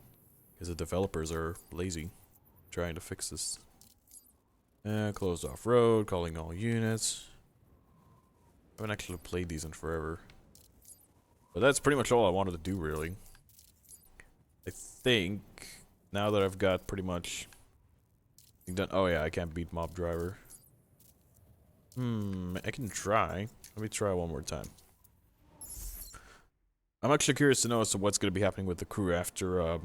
Because the developers are lazy trying to fix this. Closed off road, calling all units. I haven't actually played these in forever. But that's pretty much all I wanted to do, really. I think, now that I've got pretty much done. Oh yeah, I can't beat mob driver. I can try. Let me try one more time. I'm actually curious to know as to what's going to be happening with the crew after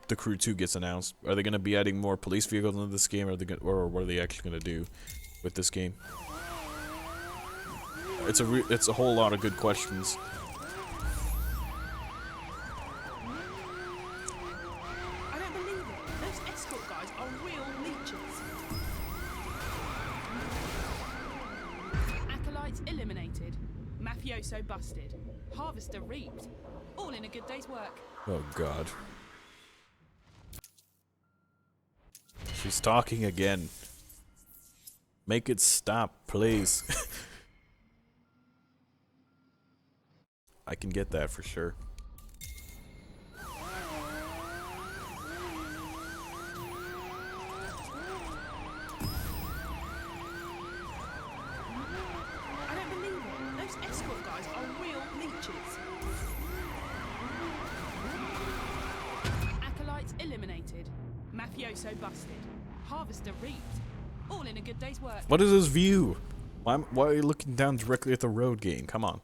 the crew 2 gets announced. Are they going to be adding more police vehicles into this game, or what are they actually going to do with this game? It's a whole lot of good questions. I don't believe it. Those escort guys are real leeches. Acolytes eliminated. Mafioso busted. Harvester reaped. All in a good day's work. Oh god. She's talking again. Make it stop, please. I can get that for sure. I don't believe it. Those escort guys are real leeches. Acolytes eliminated. Mafioso busted. Harvester reaped. All in a good day's work. What is this view? Why are you looking down directly at the road, game? Come on.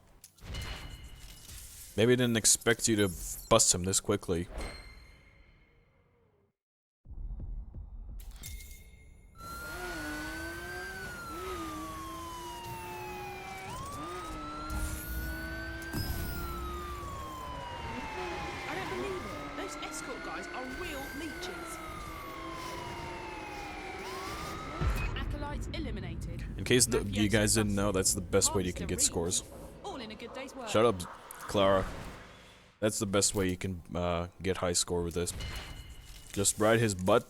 Maybe I didn't expect you to bust him this quickly. I don't believe it. Those escort guys are real leeches. Acolytes eliminated. In case you guys didn't know, that's the best way you can get scores. All in a good day's work. Shut up, Clara. That's the best way you can get high score with this. Just ride his butt.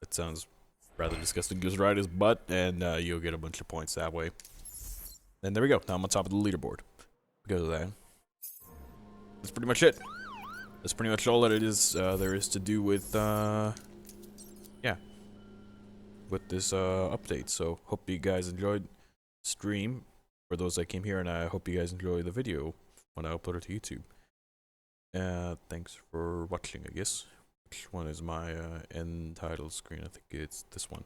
That sounds rather disgusting. Just ride his butt and you'll get a bunch of points that way. And there we go. Now I'm on top of the leaderboard. Because of that. That's pretty much it. That's pretty much all that it is there is to do with yeah. With this update. So hope you guys enjoyed the stream for those that came here, and I hope you guys enjoy the video when I upload it to YouTube. Thanks for watching, I guess. Which one is my end title screen? I think it's this one.